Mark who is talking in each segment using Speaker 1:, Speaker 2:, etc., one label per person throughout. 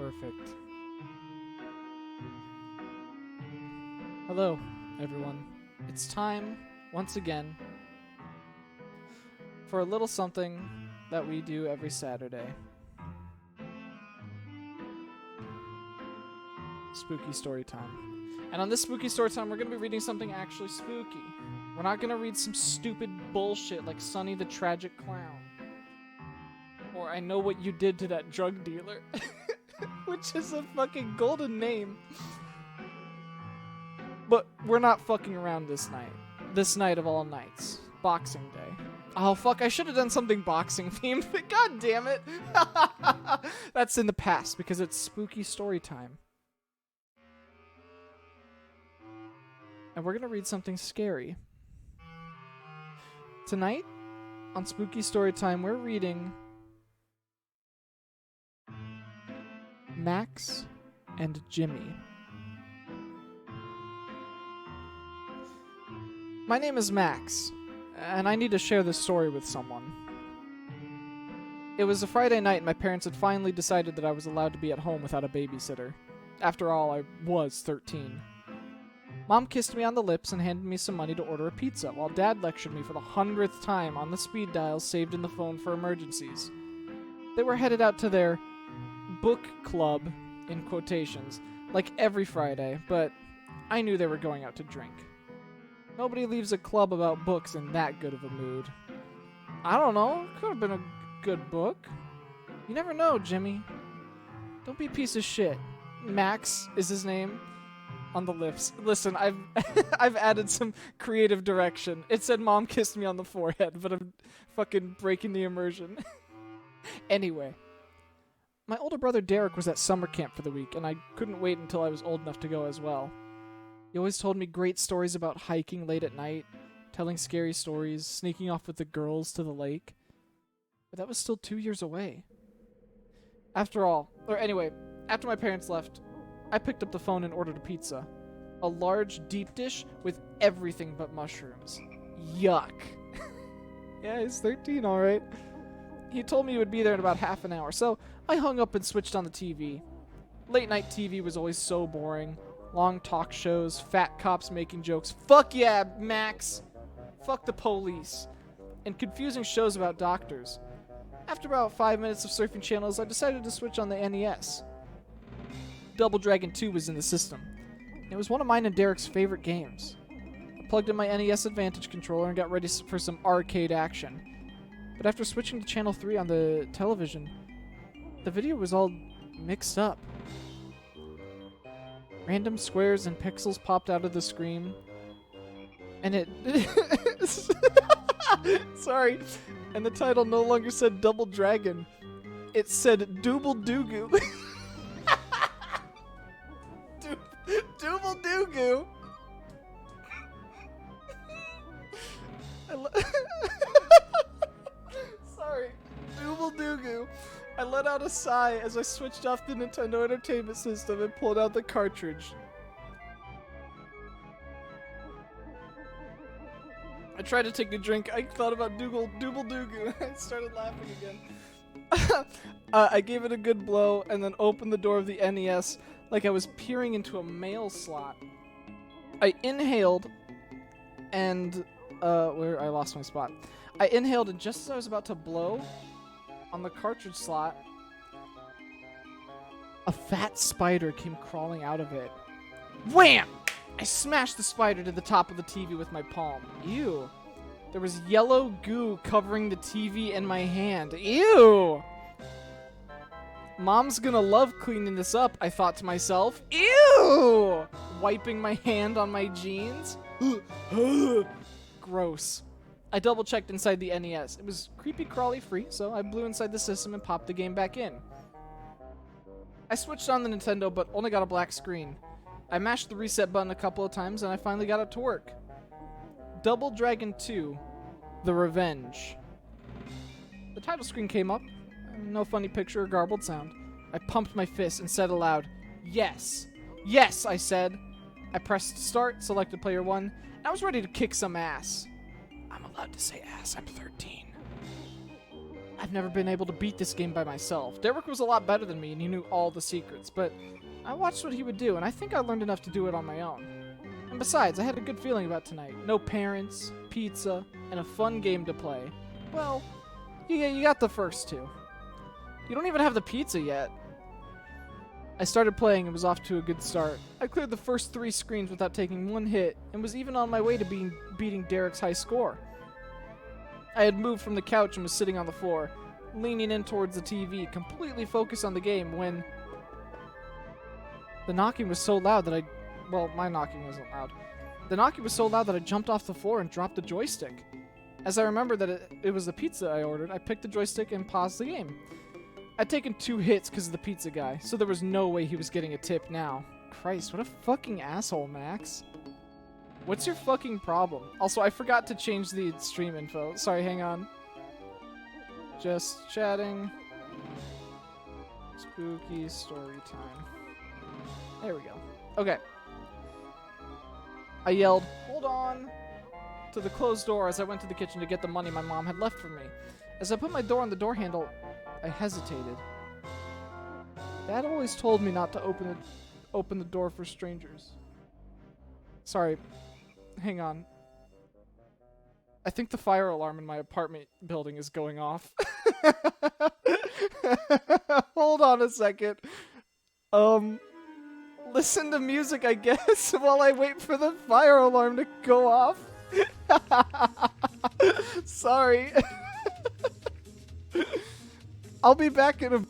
Speaker 1: Perfect. Hello, everyone. It's time, once again, for a little something that we do every Saturday. Spooky story time. And on this spooky story time, we're going to be reading something actually spooky. We're not going to read some stupid bullshit like Sonny the Tragic Clown. Or I Know What You Did to That Drug Dealer. Which is a fucking golden name. But we're not fucking around this night. This night of all nights. Boxing Day. Oh fuck, I should have done something boxing themed. God damn it. That's in the past because it's spooky story time. And we're gonna read something scary. Tonight, on Spooky Storytime, we're reading Max and Jimmy. My name is Max, and I need to share this story with someone. It was a Friday night and my parents had finally decided that I was allowed to be at home without a babysitter. After all, I was 13. Mom kissed me on the lips and handed me some money to order a pizza, while Dad lectured me for the 100th time on the speed dials saved in the phone for emergencies. They were headed out to their book club, in quotations, like every Friday, but I knew they were going out to drink. Nobody leaves a club about books in that good of a mood. I don't know, it could have been a good book. You never know, Jimmy. Don't be a piece of shit. Max is his name. On the lips. Listen, I've I've added some creative direction. It said Mom kissed me on the forehead, but I'm fucking breaking the immersion. Anyway, my older brother Derek was at summer camp for the week, and I couldn't wait until I was old enough to go as well. He always told me great stories about hiking late at night, telling scary stories, sneaking off with the girls to the lake. But that was still 2 years away. After my parents left, I picked up the phone and ordered a pizza. A large deep dish with everything but mushrooms. Yuck. Yeah, he's 13, alright. He told me he would be there in about half an hour, so I hung up and switched on the TV. Late night TV was always so boring. Long talk shows, fat cops making jokes. Fuck yeah, Max! Fuck the police. And confusing shows about doctors. After about 5 minutes of surfing channels, I decided to switch on the NES. Double Dragon 2 was in the system. It was one of mine and Derek's favorite games. I plugged in my NES Advantage controller and got ready for some arcade action. But after switching to channel 3 on the television, the video was all mixed up. Random squares and pixels popped out of the screen. And it... Sorry. And the title no longer said Double Dragon. It said Dooble Doo Goo. Dooble Doo Goo. Sorry. Dooble Doo Goo. I let out a sigh as I switched off the Nintendo Entertainment System and pulled out the cartridge. I tried to take a drink. I thought about Dooble Doo Goo. I started laughing again. I gave it a good blow and then opened the door of the NES like I was peering into a mail slot. I inhaled and where I lost my spot. I inhaled and just as I was about to blow on the cartridge slot, a fat spider came crawling out of it. Wham! I smashed the spider to the top of the TV with my palm. Ew. There was yellow goo covering the TV and my hand. Ew! Mom's gonna love cleaning this up, I thought to myself. Ew! Wiping my hand on my jeans. Gross. I double-checked inside the NES. It was creepy-crawly free, so I blew inside the system and popped the game back in. I switched on the Nintendo, but only got a black screen. I mashed the reset button a couple of times, and I finally got it to work. Double Dragon 2, The Revenge. The title screen came up. No funny picture or garbled sound. I pumped my fist and said aloud, "Yes! Yes!" I said. I pressed start, selected player 1, and I was ready to kick some ass. I'm allowed to say ass, I'm 13. I've never been able to beat this game by myself. Derek was a lot better than me and he knew all the secrets, but I watched what he would do and I think I learned enough to do it on my own. And besides, I had a good feeling about tonight. No parents, pizza, and a fun game to play. Well, you got the first two. You don't even have the pizza yet. I started playing and was off to a good start. I cleared the first 3 screens without taking one hit and was even on my way to beating Derek's high score. I had moved from the couch and was sitting on the floor, leaning in towards the TV, completely focused on the game when the knocking was so loud that well, my knocking wasn't loud. The knocking was so loud that I jumped off the floor and dropped the joystick. As I remembered that it was the pizza I ordered, I picked the joystick and paused the game. I'd taken 2 hits because of the pizza guy, so there was no way he was getting a tip now. Christ, what a fucking asshole, Max. What's your fucking problem? Also, I forgot to change the stream info. Sorry, hang on. Just chatting. Spooky story time. There we go. Okay. I yelled, "Hold on!" to the closed door as I went to the kitchen to get the money my mom had left for me. As I put my door on the door handle, I hesitated. Dad always told me not to open the door for strangers. Sorry. Hang on. I think the fire alarm in my apartment building is going off. Hold on a second. Listen to music, I guess, while I wait for the fire alarm to go off. Sorry. I'll be back in a...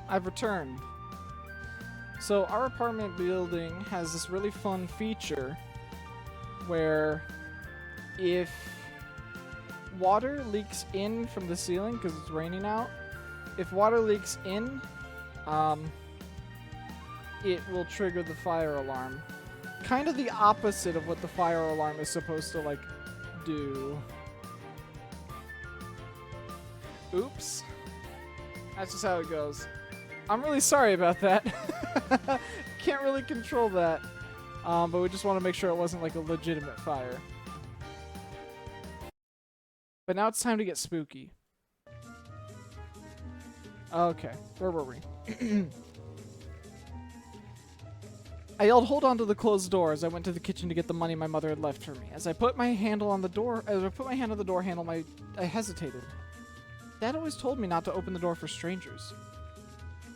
Speaker 1: I've returned. So our apartment building has this really fun feature where if water leaks in from the ceiling because it's raining out, if water leaks in, it will trigger the fire alarm. Kind of the opposite of what the fire alarm is supposed to, like, do. Oops. That's just how it goes. I'm really sorry about that. Can't really control that. But we just want to make sure it wasn't, like, a legitimate fire. But now it's time to get spooky. Okay, where were we? I yelled, "Hold on" to the closed door as I went to the kitchen to get the money my mother had left for me. As I put my hand on the door handle, I hesitated. Dad always told me not to open the door for strangers.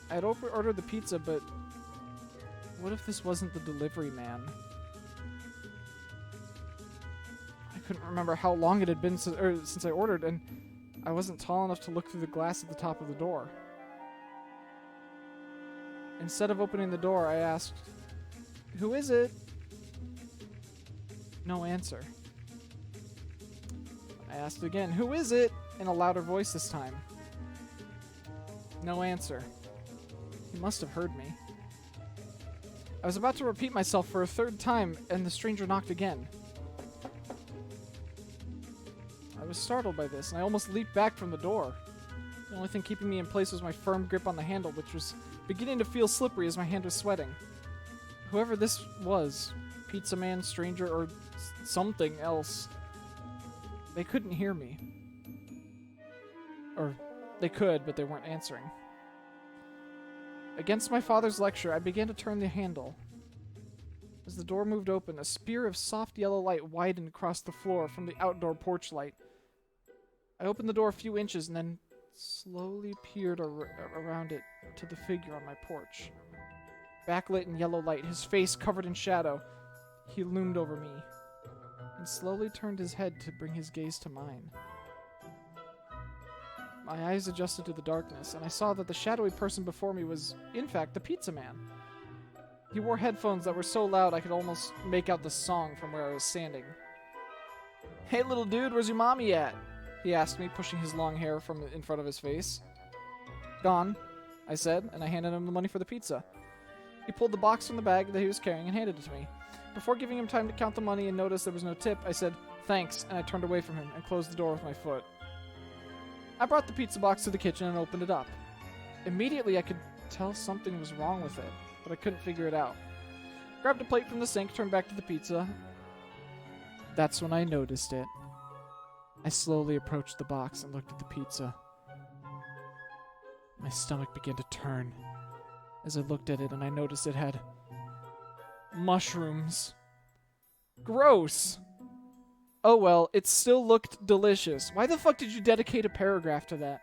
Speaker 1: I had ordered the pizza, but what if this wasn't the delivery man? I couldn't remember how long it had been since I ordered, and I wasn't tall enough to look through the glass at the top of the door. Instead of opening the door, I asked, "Who is it?" No answer. I asked again, "Who is it?" in a louder voice this time. No answer. He must have heard me. I was about to repeat myself for a third time, and the stranger knocked again. I was startled by this, and I almost leaped back from the door. The only thing keeping me in place was my firm grip on the handle, which was beginning to feel slippery as my hand was sweating. Whoever this was, pizza man, stranger, or something else, they couldn't hear me. Or they could, but they weren't answering. Against my father's lecture, I began to turn the handle. As the door moved open, a spear of soft yellow light widened across the floor from the outdoor porch light. I opened the door a few inches and then slowly peered around it to the figure on my porch. Backlit in yellow light, his face covered in shadow, he loomed over me and slowly turned his head to bring his gaze to mine. My eyes adjusted to the darkness, and I saw that the shadowy person before me was, in fact, the pizza man. He wore headphones that were so loud I could almost make out the song from where I was standing. "Hey, little dude, where's your mommy at?" he asked me, pushing his long hair from in front of his face. "Gone," I said, and I handed him the money for the pizza. He pulled the box from the bag that he was carrying and handed it to me. Before giving him time to count the money and notice there was no tip, I said, "Thanks," and I turned away from him and closed the door with my foot. I brought the pizza box to the kitchen and opened it up. Immediately I could tell something was wrong with it, but I couldn't figure it out. Grabbed a plate from the sink, turned back to the pizza. That's when I noticed it. I slowly approached the box and looked at the pizza. My stomach began to turn as I looked at it, and I noticed it had mushrooms. Gross! Oh well, it still looked delicious. Why the fuck did you dedicate a paragraph to that?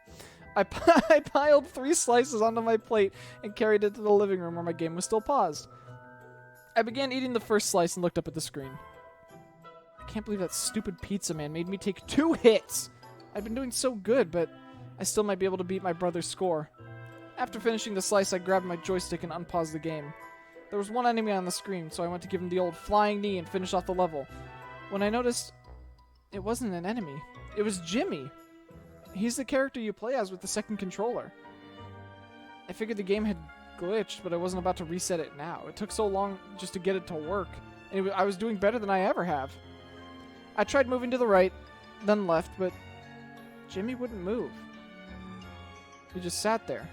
Speaker 1: I piled 3 slices onto my plate and carried it to the living room where my game was still paused. I began eating the first slice and looked up at the screen. I can't believe that stupid pizza man made me take 2 hits! I'd been doing so good, but I still might be able to beat my brother's score. After finishing the slice, I grabbed my joystick and unpaused the game. There was one enemy on the screen, so I went to give him the old flying knee and finish off the level. When I noticed it wasn't an enemy, it was Jimmy. He's the character you play as with the second controller. I figured the game had glitched, but I wasn't about to reset it now. It took so long just to get it to work, and I was doing better than I ever have. I tried moving to the right, then left, but Jimmy wouldn't move. He just sat there.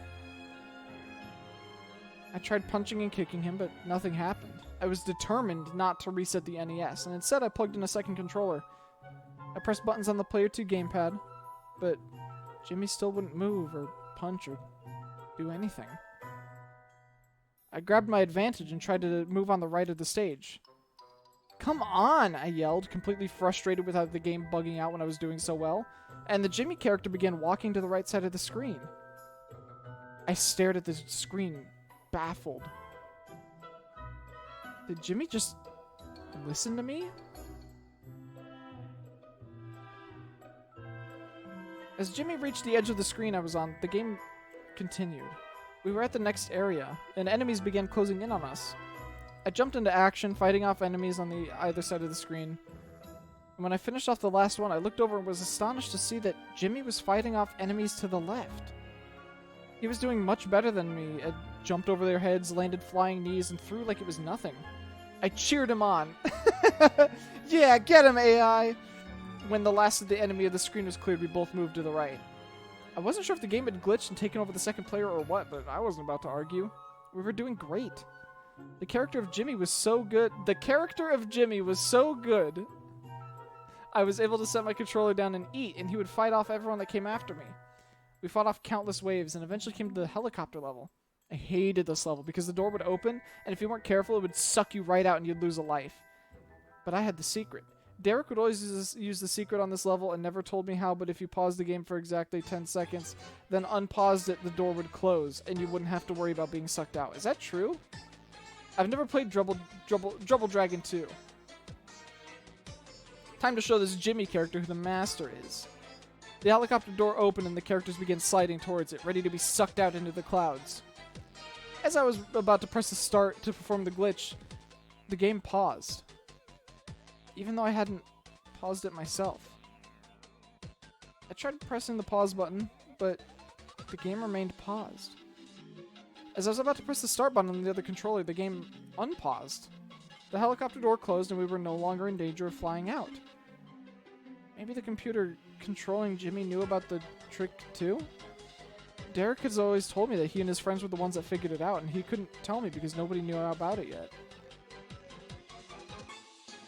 Speaker 1: I tried punching and kicking him, but nothing happened. I was determined not to reset the NES, and instead I plugged in a second controller. I pressed buttons on the Player 2 gamepad, but Jimmy still wouldn't move or punch or do anything. I grabbed my advantage and tried to move on the right of the stage. "Come on!" I yelled, completely frustrated with how the game bugging out when I was doing so well, and the Jimmy character began walking to the right side of the screen. I stared at the screen, baffled. Did Jimmy just listen to me? As Jimmy reached the edge of the screen I was on, the game continued. We were at the next area, and enemies began closing in on us. I jumped into action, fighting off enemies on the either side of the screen. And when I finished off the last one, I looked over and was astonished to see that Jimmy was fighting off enemies to the left. He was doing much better than me. I jumped over their heads, landed flying knees, and threw like it was nothing. I cheered him on. Yeah, get him, AI! When the last of the enemy of the screen was cleared, we both moved to the right. I wasn't sure if the game had glitched and taken over the second player or what, but I wasn't about to argue. We were doing great. The character of Jimmy was so good. I was able to set my controller down and eat, and he would fight off everyone that came after me. We fought off countless waves and eventually came to the helicopter level. I hated this level because the door would open, and if you weren't careful, it would suck you right out and you'd lose a life. But I had the secret. Derek would always use the secret on this level and never told me how, but if you paused the game for exactly 10 seconds, then unpaused it, the door would close, and you wouldn't have to worry about being sucked out. Is that true? I've never played Double Dragon 2. Time to show this Jimmy character who the master is. The helicopter door opened and the characters began sliding towards it, ready to be sucked out into the clouds. As I was about to press the start to perform the glitch, the game paused. Even though I hadn't paused it myself. I tried pressing the pause button, but the game remained paused. As I was about to press the start button on the other controller, the game unpaused. The helicopter door closed and we were no longer in danger of flying out. Maybe the computer controlling Jimmy knew about the trick too? Derek has always told me that he and his friends were the ones that figured it out, and he couldn't tell me because nobody knew about it yet.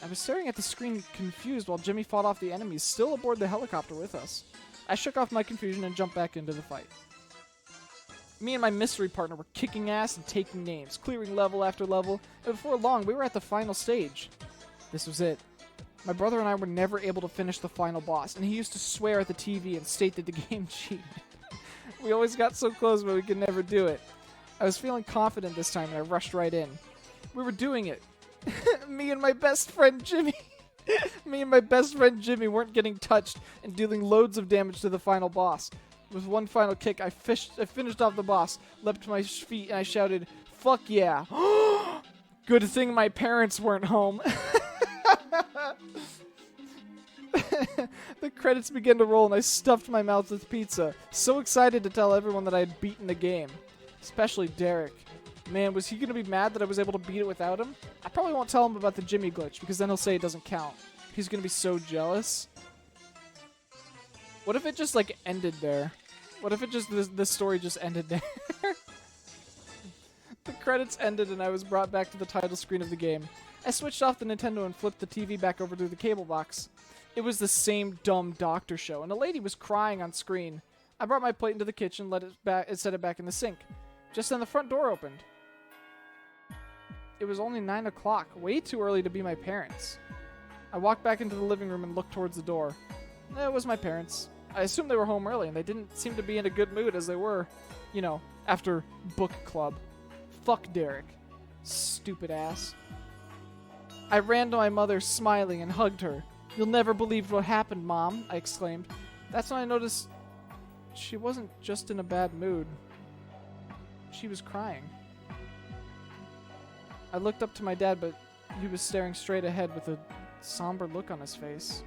Speaker 1: I was staring at the screen confused while Jimmy fought off the enemies still aboard the helicopter with us. I shook off my confusion and jumped back into the fight. Me and my mystery partner were kicking ass and taking names, clearing level after level, and before long we were at the final stage. This was it. My brother and I were never able to finish the final boss, and he used to swear at the TV and state that the game cheated. We always got so close, but we could never do it. I was feeling confident this time, and I rushed right in. We were doing it. Me and my best friend Jimmy weren't getting touched and dealing loads of damage to the final boss. With one final kick, I finished off the boss, leapt to my feet, and I shouted, "Fuck yeah!" Good thing my parents weren't home. The credits began to roll and I stuffed my mouth with pizza, so excited to tell everyone that I had beaten the game. Especially Derek. Man, was he going to be mad that I was able to beat it without him? I probably won't tell him about the Jimmy glitch, because then he'll say it doesn't count. He's going to be so jealous. What if it just, like, ended there? What if it just, the story just ended there? The credits ended and I was brought back to the title screen of the game. I switched off the Nintendo and flipped the TV back over to the cable box. It was the same dumb doctor show, and a lady was crying on screen. I brought my plate into the kitchen, set it back in the sink. Just then the front door opened. It was only 9 o'clock, way too early to be my parents. I walked back into the living room and looked towards the door. It was my parents. I assumed they were home early, and they didn't seem to be in a good mood as they were, you know, after book club. Fuck Derek. Stupid ass. I ran to my mother, smiling, and hugged her. "You'll never believe what happened, Mom," I exclaimed. That's when I noticed she wasn't just in a bad mood. She was crying. I looked up to my dad, but he was staring straight ahead with a somber look on his face.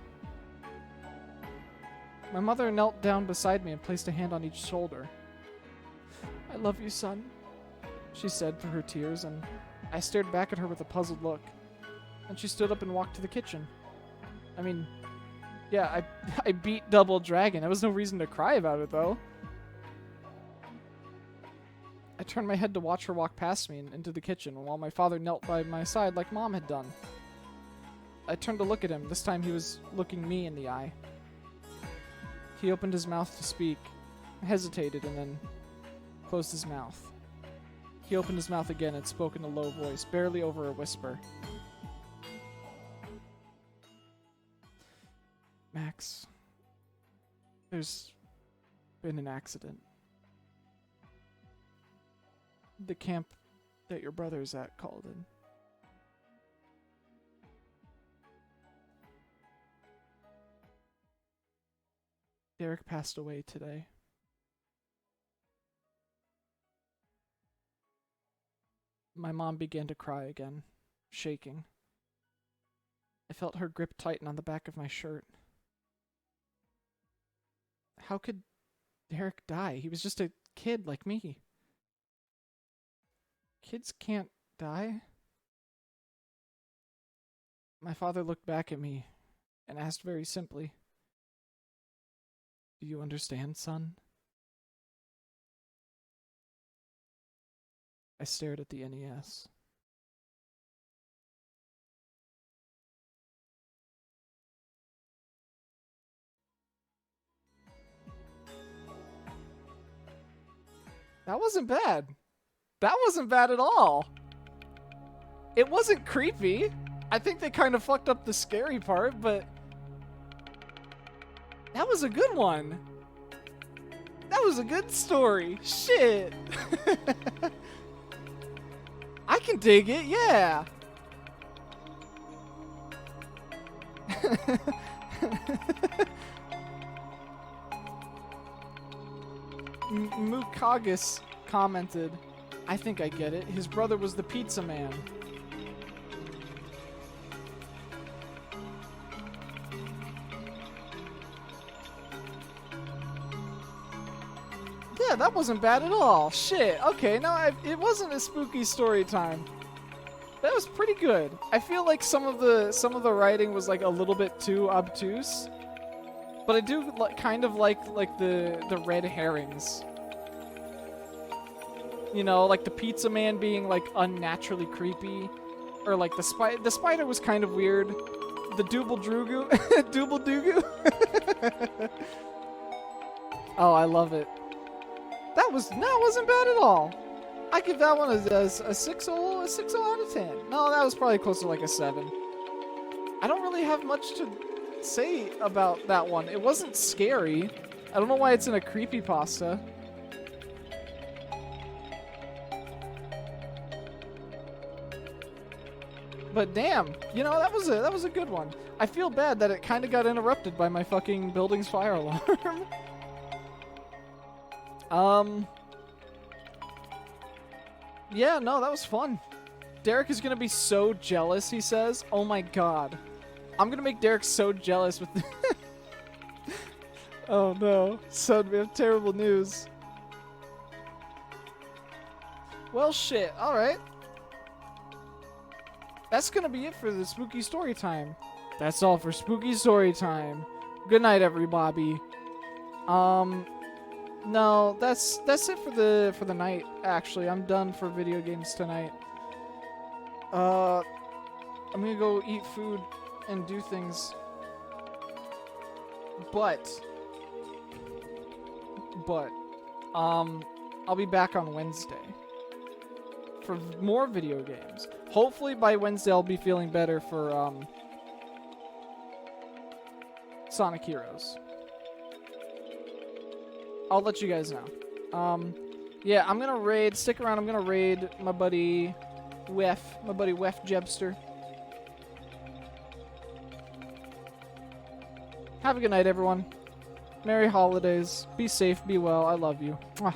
Speaker 1: My mother knelt down beside me and placed a hand on each shoulder. "I love you, son," she said through her tears, and I stared back at her with a puzzled look. And she stood up and walked to the kitchen. I mean, yeah, I beat Double Dragon. There was no reason to cry about it, though. I turned my head to watch her walk past me and into the kitchen, while my father knelt by my side like Mom had done. I turned to look at him. This time he was looking me in the eye. He opened his mouth to speak, hesitated, and then closed his mouth. He opened his mouth again and spoke in a low voice, barely over a whisper. "Max, there's been an accident. The camp that your brother's at called in. Derek passed away today." My mom began to cry again, shaking. I felt her grip tighten on the back of my shirt. How could Derek die? He was just a kid like me. Kids can't die? My father looked back at me and asked very simply, "Do you understand, son?" I stared at the NES. That wasn't bad. That wasn't bad at all. It wasn't creepy. I think they kind of fucked up the scary part, but that was a good one. That was a good story. Shit. I can dig it, yeah. Mukagus commented, "I think I get it. His brother was the pizza man." Yeah, that wasn't bad at all. Shit. Okay, no, it wasn't a spooky story time. That was pretty good. I feel like some of the writing was like a little bit too obtuse, but I do kind of like the red herrings. You know, like the pizza man being like unnaturally creepy, or like the spider was kind of weird. The Dooble Droogu, Dooble Doogu. Oh, I love it. That wasn't bad at all. I give that one a 6-0 out of 10. No, that was probably close to like a 7. I don't really have much to say about that one. It wasn't scary. I don't know why it's in a creepypasta. But damn, you know, that was a good one. I feel bad that it kind of got interrupted by my fucking building's fire alarm. Yeah, no, that was fun. Derek is gonna be so jealous, he says. Oh my god. I'm gonna make Derek so jealous with Oh no. Son, we have terrible news. Well, shit. Alright. That's gonna be it for the spooky story time. That's all for spooky story time. Good night, everybody. No, that's it for the night. Actually, I'm done for video games tonight. I'm gonna go eat food and do things. But I'll be back on Wednesday for more video games. Hopefully by Wednesday I'll be feeling better for Sonic Heroes. I'll let you guys know. Yeah, I'm gonna raid. Stick around. I'm gonna raid my buddy Wef Jebster. Have a good night, everyone. Merry holidays. Be safe. Be well. I love you. Mwah.